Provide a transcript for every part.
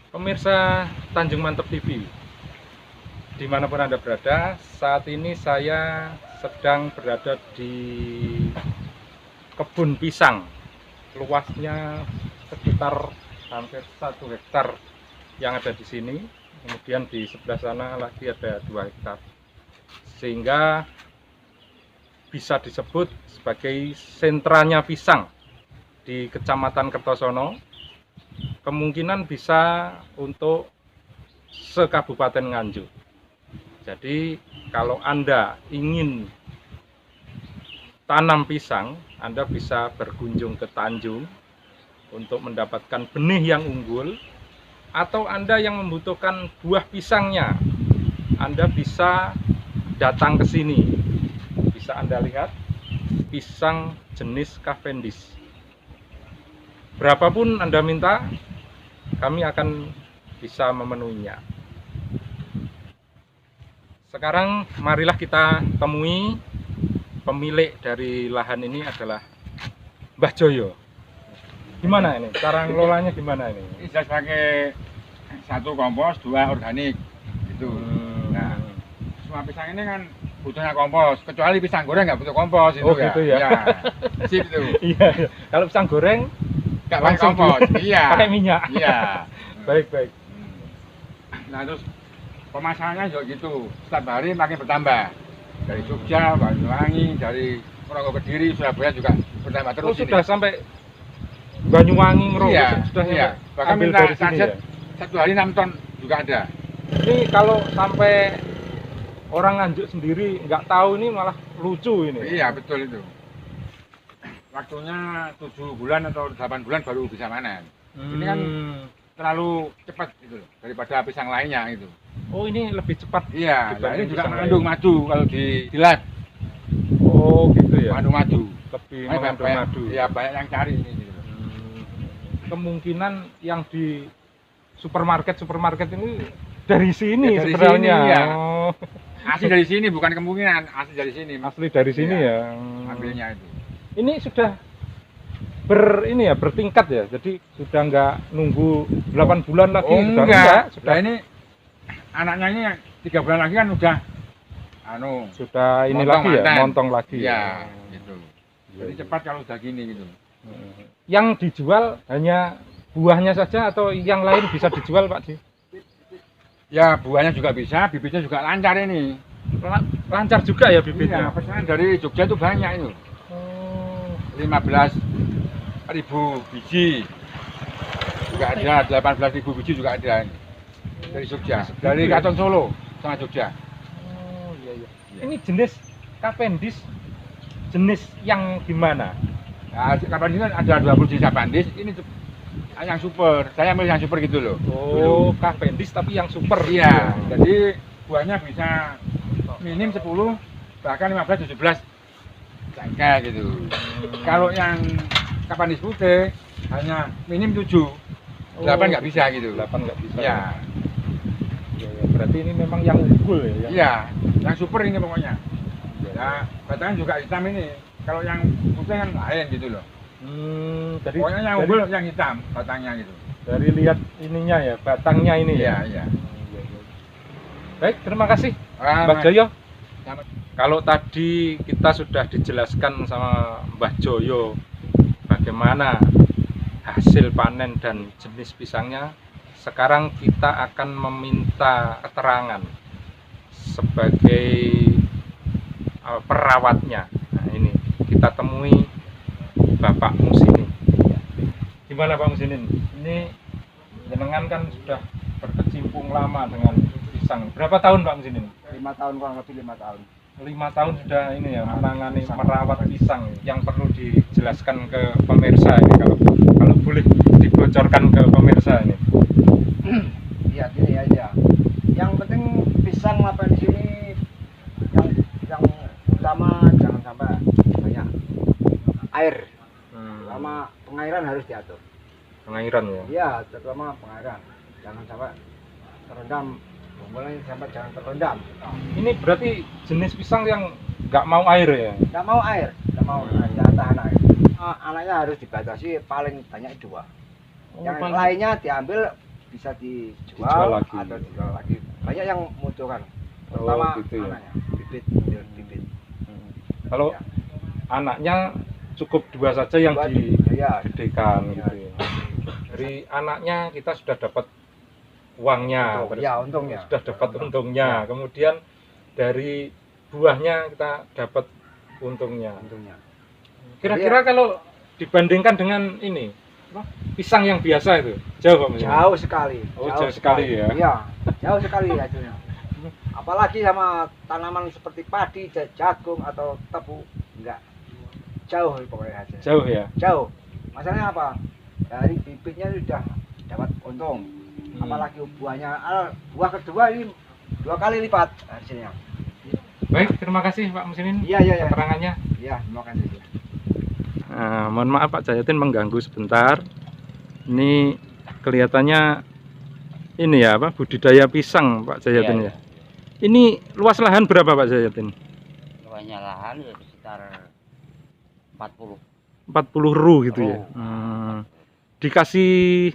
Pemirsa Tanjung Mantep TV, dimanapun Anda berada, saat ini saya sedang berada di kebun pisang. Luasnya sekitar hampir 1 hektar yang ada di sini. Kemudian di sebelah sana lagi ada 2 hektar. Sehingga bisa disebut sebagai sentranya pisang di Kecamatan Kertosono. Kemungkinan bisa untuk se-Kabupaten Nganjuk. Jadi kalau Anda ingin tanam pisang, Anda bisa berkunjung ke Tanjung untuk mendapatkan benih yang unggul, atau Anda yang membutuhkan buah pisangnya, Anda bisa datang ke sini. Bisa Anda lihat pisang jenis Cavendish. Berapapun Anda minta, kami akan bisa memenuhinya. Sekarang marilah kita temui pemilik dari lahan ini adalah Mbah Joyo. Gimana ini? Cara ngelolanya gimana ini? Bisa pakai 1 kompos, 2 organik gitu. Nah, semua pisang ini kan butuhnya kompos, kecuali pisang goreng nggak butuh kompos itu. Oh, gitu ya. Sip itu. Iya. Kalau pisang goreng Nggak pakai kompos. Iya. pakai minyak. Iya. Baik. Nah, terus pemasarannya juga gitu. Setiap hari makin bertambah. Dari Jogja, Banyuwangi, dari Ponorogo, Kediri, Surabaya juga bertambah terus. Oh, sudah sampai Banyuwangi, Ngerogo, Iya, sudah iya. Bahkan ambil minta dari sini target ya? 1 hari 6 ton juga ada. Ini kalau sampai orang Nganjuk sendiri nggak tahu, ini malah lucu ini. Iya, betul itu. Waktunya 7 bulan atau 8 bulan baru bisa panen. Ini kan terlalu cepat gitu daripada pisang lainnya itu. Oh, ini lebih cepat. Iya, nah dibanding ini juga pisang mengandung lain. madu kalau di lab. Oh, gitu ya. Mengandung madu. Lebih Makanya mengandung banyak, madu. Iya, banyak yang cari ini gitu. Kemungkinan yang di supermarket ini dari sini Ya, dari sebenarnya. sini, ya. Oh, Asli dari sini, bukan kemungkinan, asli dari sini. asli dari sini Iya, ya. ambilnya itu. Ini sudah bertingkat ya. Jadi sudah nggak nunggu 8 bulan lagi. Oh, enggak. Sudah Nah, ini anaknya ini 3 bulan lagi kan udah sudah ini montong lagi ya, mantan. montong lagi. Iya, gitu. Iya, Jadi iya. cepat kalau udah gini gitu. Yang dijual hanya buahnya saja atau yang lain bisa dijual, Pak Ji? Ya, buahnya juga bisa, bibitnya juga lancar ini. Lancar juga ya Iya, bibitnya. pesanan dari Jogja itu banyak itu. Oh, 15.000 biji juga ada, 18.000 biji juga ada ini. Dari Jogja, dari Katon Solo sama Jogja. oh iya. Iya. Ini jenis Cavendish, jenis yang gimana? Nah, kapan ini ada 20 jenis Cavendish, ini yang super. Saya ambil yang super gitu loh. Oh, Cavendish tapi yang super. Iya, jadi buahnya bisa minim 10, bahkan 15, 17 kayak gitu. Kalau yang Cavendish putih hanya minim 7, 8 nggak bisa gitu. 8 nggak bisa. Ya, Iya. Berarti ini memang yang unggul ya. iya, yang super ini pokoknya. Ya, batangnya juga hitam ini. Kalau yang putih kan lain gitu loh. Jadi Pokoknya yang unggul yang hitam batangnya gitu. dari lihat ininya ya, batangnya ini ya. Iya. Iya. Baik, terima kasih Ah, Mbak Joyo. sama- Kalau tadi kita sudah dijelaskan sama Mbah Joyo bagaimana hasil panen dan jenis pisangnya, sekarang kita akan meminta keterangan sebagai perawatnya. Nah, ini kita temui Bapak Musini. Gimana Pak Musinin? Ini jenengan kan sudah berkecimpung lama dengan pisang. Berapa tahun Pak Musinin? 5 tahun, kurang lebih 5 tahun. 5 tahun sudah ini ya, menangani merawat pisang. Yang perlu dijelaskan ke pemirsa ini, kalau boleh dibocorkan ke pemirsa ini. Iya, gini aja. Yang penting pisang apa di sini yang utama jangan sampai banyak air. Sama pengairan harus diatur. Pengairan ya. Iya, terutama pengairan. Jangan sampai terendam. Mulai sampai jangan terendam. Ini berarti jenis pisang yang nggak mau air ya? Nggak mau air, jangan tahan air. Anaknya harus dibatasi paling banyak 2. Oh, Yang paling- lainnya diambil bisa Dijual dijual lagi. atau dijual lagi. Banyak yang membutuhkan, Oh, terutama gitu ya. anaknya, bibit, bibit. Kalau Ya. anaknya cukup 2 saja yang Dua, ya, digedekan ya. gitu ya. Dari anaknya kita sudah dapat uangnya, Untung, ya, untungnya. sudah dapat untungnya. Ya. Kemudian dari buahnya kita dapat untungnya. Untungnya. Kira-kira kalau dibandingkan dengan ini, pisang yang biasa itu, jauh Pak Mas? Jauh sekali. Oh, jauh sekali ya. Iya, jauh sekali hasilnya. Apalagi sama tanaman seperti padi, jagung atau tebu, enggak. Jauh pokoknya hasilnya. Jauh ya. Jauh. Masalahnya apa? Dari bibitnya sudah dapat untung. Apalagi buahnya, buah kedua ini 2 kali lipat hasilnya. Baik, terima kasih Pak Muslimin Iya, iya, iya. keterangannya. Iya, terima kasih. Mohon maaf Pak Jayatin mengganggu sebentar. Ini kelihatannya ini ya Pak, budidaya pisang Pak Jayatin ya. Ini luas lahan berapa Pak Jayatin? Luasnya lahan ya sekitar 40. 40 ru gitu ya. Dikasih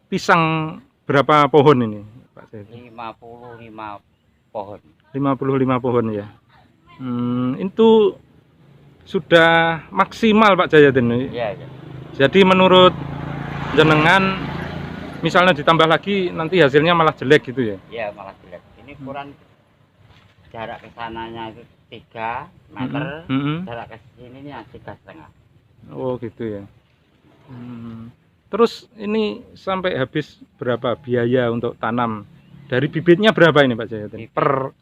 pisang berapa pohon ini Pak Jayatin? 55 pohon. 55 pohon ya. Itu sudah maksimal Pak Jayatin. Iya, iya. Jadi menurut jenengan misalnya ditambah lagi nanti hasilnya malah jelek gitu ya. Iya, malah jelek. Ini ukuran jarak ke sananya itu 3 meter, jarak ke sininya 3,5. Oh gitu ya. Terus ini sampai habis berapa biaya untuk tanam? Dari bibitnya berapa ini Pak Jayatin?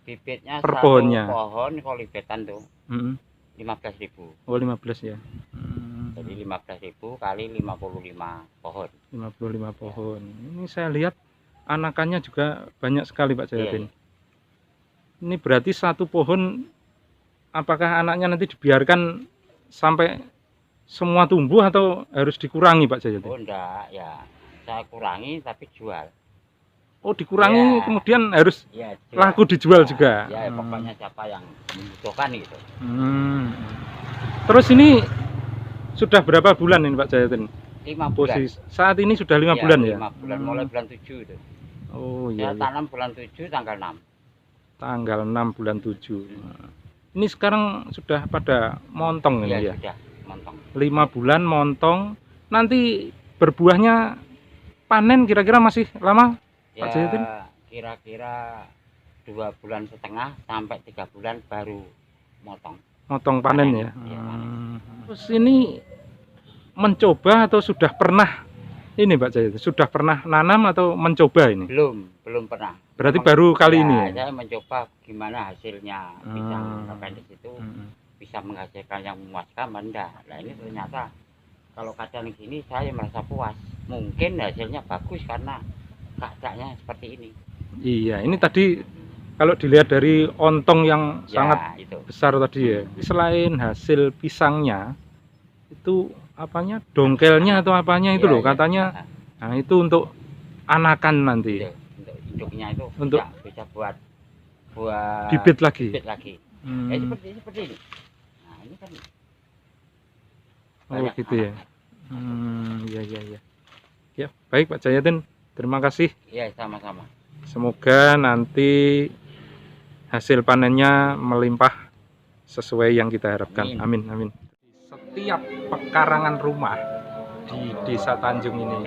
Bibitnya per satu pohonnya. pohon kalau libetan tuh 15.000. Oh 15 ya. Jadi 15.000 kali 55 pohon. 55 pohon. Ini saya lihat anakannya juga banyak sekali Pak Jayatin. Iya. Ini berarti satu pohon, apakah anaknya nanti dibiarkan sampai semua tumbuh atau harus dikurangi Pak Jayatin? Oh enggak, ya saya kurangi tapi jual. Oh dikurangi Ya. kemudian harus Ya, jual. laku dijual juga. Ya, pokoknya siapa yang membutuhkan gitu. Terus ini sudah berapa bulan ini Pak Jayatin? 5 bulan. Saat ini sudah 5 Ya, bulan ya? 5 bulan, mulai bulan 7 itu. Oh Saya iya. tanam bulan 7 tanggal 6. Tanggal 6 bulan 7. Ini sekarang sudah pada montong ini ya? Sudah montong. 5 bulan montong. Nanti berbuahnya panen kira-kira masih lama Pak Jayatin? Kira-kira 2,5 bulan sampai 3 bulan baru motong. Motong panen ya? Iya, Terus ini mencoba atau sudah pernah ini Pak Jayatin? Sudah pernah nanam atau mencoba ini? Belum pernah. Berarti baru kali ini ya? Saya mencoba gimana hasilnya pisang appendix itu bisa menghasilkan yang memuaskan enggak. Nah ini ternyata kalau kadang gini saya merasa puas. Mungkin hasilnya bagus karena keadaannya seperti ini. Iya, ini tadi kalau dilihat dari ontong yang sangat itu besar tadi ya. Selain hasil pisangnya, itu apanya? Dongkelnya atau apanya itu loh katanya. Nah, itu untuk anakan nanti. Untuk induknya itu Untuk bisa buat bibit lagi. Bibit lagi. Ya seperti ini. Nah, ini kan oh gitu ya. Iya. Ya, baik Pak Jayatin. Terima kasih. Iya, sama-sama. Semoga nanti hasil panennya melimpah sesuai yang kita harapkan. Amin. Setiap pekarangan rumah di Desa Tanjung ini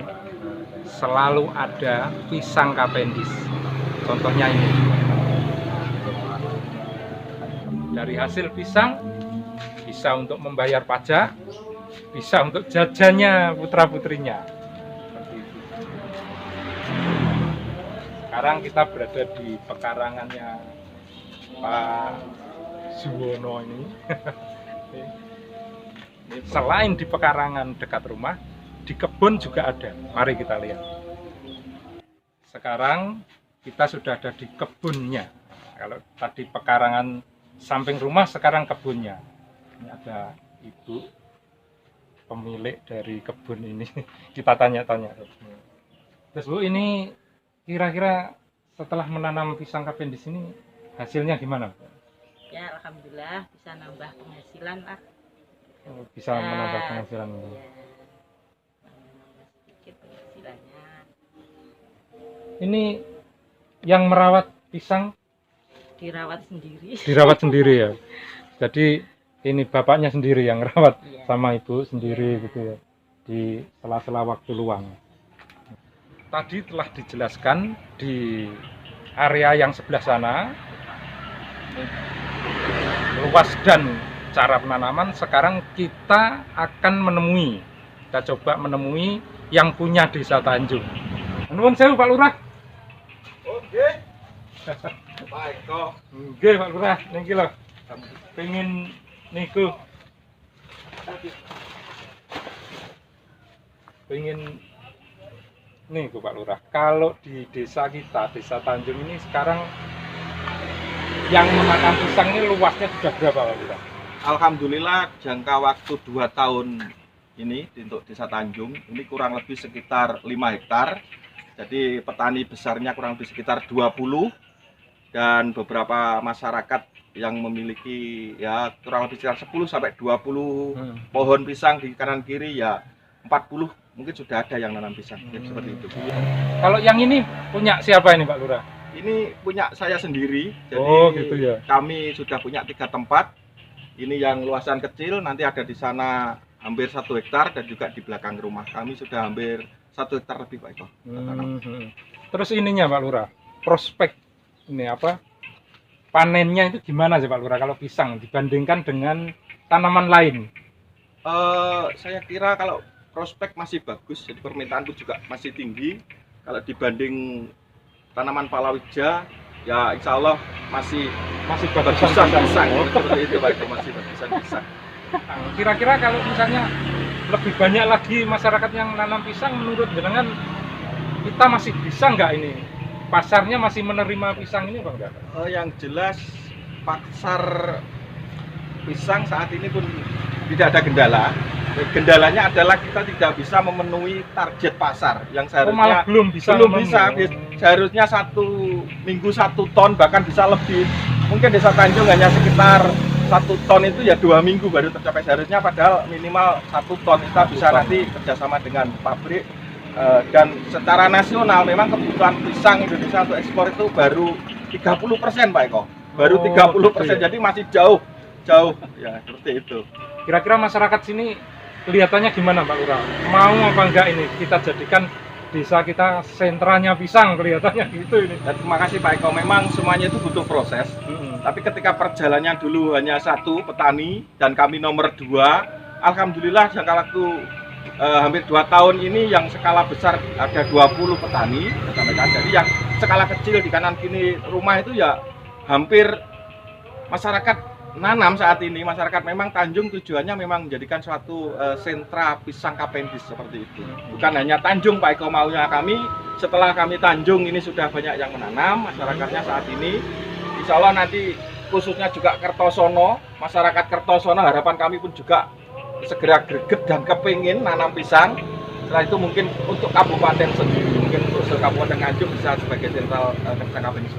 selalu ada pisang Cavendish. Contohnya ini. Dari hasil pisang bisa untuk membayar pajak, bisa untuk jajannya putra-putrinya. Sekarang kita berada di pekarangannya Pak Suwono ini. Selain di pekarangan dekat rumah, di kebun juga ada. Mari kita lihat. Sekarang kita sudah ada di kebunnya. Kalau tadi pekarangan samping rumah, sekarang kebunnya. Ini ada ibu pemilik dari kebun ini. Kita tanya-tanya. Terus Bu, ini kira-kira setelah menanam pisang Cavendish ini hasilnya gimana? Ya alhamdulillah bisa nambah penghasilan lah. Bisa menambah penghasilan. Ya, sedikit penghasilannya. Ini yang merawat pisang Dirawat sendiri. dirawat sendiri ya. Jadi ini bapaknya sendiri yang merawat Iya. sama ibu sendiri gitu ya. Di sela-sela waktu luang. Tadi telah dijelaskan di area yang sebelah sana luas dan cara penanaman. Sekarang kita akan kita coba menemui yang punya Desa Tanjung. Nuwun sewu Pak Lurah. Oke. Baik kok. Nggih Pak Lurah, niki lho. Pengen niku. Pengen niku Pak Lurah. Kalau di desa kita, Desa Tanjung ini sekarang yang memakan pisang ini luasnya sudah berapa Pak Lurah? Alhamdulillah jangka waktu 2 tahun ini untuk Desa Tanjung ini kurang lebih sekitar 5 hektar. Jadi petani besarnya kurang lebih sekitar 20 dan beberapa masyarakat yang memiliki ya kurang lebih sekitar 10 sampai 20 pohon pisang di kanan kiri, ya 40 mungkin sudah ada yang nanam pisang. Jadi seperti itu. Kalau yang ini punya siapa ini Pak Lurah? Ini punya saya sendiri. Jadi Oh, gitu ya. kami sudah punya 3 tempat. Ini yang luasan kecil, nanti ada di sana hampir 1 hektar dan juga di belakang rumah kami sudah hampir 1 hektar lebih Pak Eko. Terus ininya Pak Lurah, prospek ini apa? Panennya itu gimana sih Pak Lurah kalau pisang dibandingkan dengan tanaman lain? Saya kira kalau prospek masih bagus, jadi permintaan pun juga masih tinggi. Kalau dibanding tanaman palawija, ya insya Allah masih bagusan pisang. Seperti itu Pak Eko, masih bagusan pisang. Kira-kira kalau misalnya lebih banyak lagi masyarakat yang nanam pisang, menurut jenengan kita masih bisa nggak ini? Pasarnya masih menerima pisang ini Bang? Yang jelas pasar pisang saat ini pun tidak ada kendala. Kendalanya adalah kita tidak bisa memenuhi target pasar yang Malah seharusnya belum bisa. seharusnya 1 minggu 1 ton, bahkan bisa lebih. Mungkin Desa Tanjung hanya sekitar 1 ton itu ya 2 minggu baru tercapai, seharusnya padahal minimal 1 ton. Kita bisa nanti kerjasama dengan pabrik. Dan secara nasional memang kebutuhan pisang Indonesia untuk ekspor itu baru 30% Pak Eko, baru 30%, jadi masih jauh ya seperti itu. Kira-kira masyarakat sini kelihatannya gimana Pak Lurah? Mau apa enggak ini kita jadikan desa kita sentranya pisang, kelihatannya gitu ini. Dan terima kasih Pak Eko, memang semuanya itu butuh proses. Tapi ketika perjalanannya dulu hanya 1 petani dan kami nomor 2, alhamdulillah jangka waktu hampir 2 tahun ini yang skala besar ada 20 petani. Jadi yang skala kecil di kanan kiri rumah itu ya hampir masyarakat nanam saat ini. Masyarakat memang Tanjung tujuannya memang menjadikan suatu sentra pisang Cavendish seperti itu. Bukan hanya Tanjung Pak Eko, maunya kami setelah kami Tanjung ini sudah banyak yang menanam masyarakatnya saat ini. Insya Allah nanti khususnya juga Kertosono, masyarakat Kertosono harapan kami pun juga segera greget dan kepingin nanam pisang. Setelah itu mungkin untuk kabupaten sendiri, mungkin untuk Kabupaten Nganjuk bisa sebagai sentral pisang Cavendish.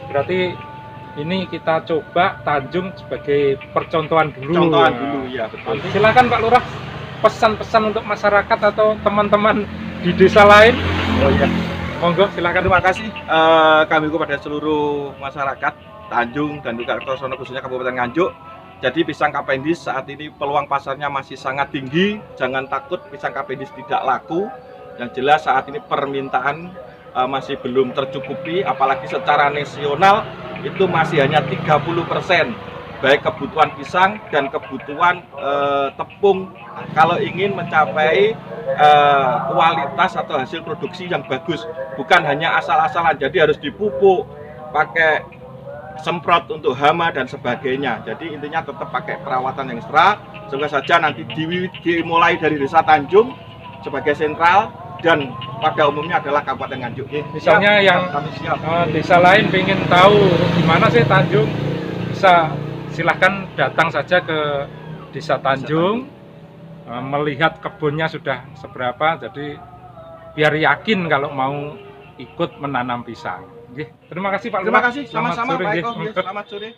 Berarti ini kita coba Tanjung sebagai percontohan dulu. Contohan dulu ya, betul. Silakan Pak Lurah, pesan-pesan untuk masyarakat atau teman-teman di desa lain. Oh iya, Monggo silakan. terima kasih kami kepada seluruh masyarakat Tanjung dan juga Kertosono khususnya Kabupaten Nganjuk. Jadi pisang Cavendish saat ini peluang pasarnya masih sangat tinggi. Jangan takut pisang Cavendish tidak laku. Yang jelas saat ini permintaan masih belum tercukupi, apalagi secara nasional itu masih hanya 30%. Baik kebutuhan pisang dan kebutuhan tepung kalau ingin mencapai kualitas atau hasil produksi yang bagus. Bukan hanya asal-asalan, jadi harus dipupuk, pakai semprot untuk hama dan sebagainya. Jadi intinya tetap pakai perawatan yang ekstra. Semoga saja nanti dimulai dari Desa Tanjung sebagai sentral dan pada umumnya adalah Kabupaten Nganjuk. Misalnya siap, yang kami siap. Desa lain pengen tahu gimana sih Tanjung, bisa silahkan datang saja ke Desa Tanjung, melihat kebunnya sudah seberapa, jadi biar yakin kalau mau ikut menanam pisang. Terima kasih Pak Lurah. Terima kasih, sama-sama Selamat sore, Pak Eko. nggih. Selamat sore.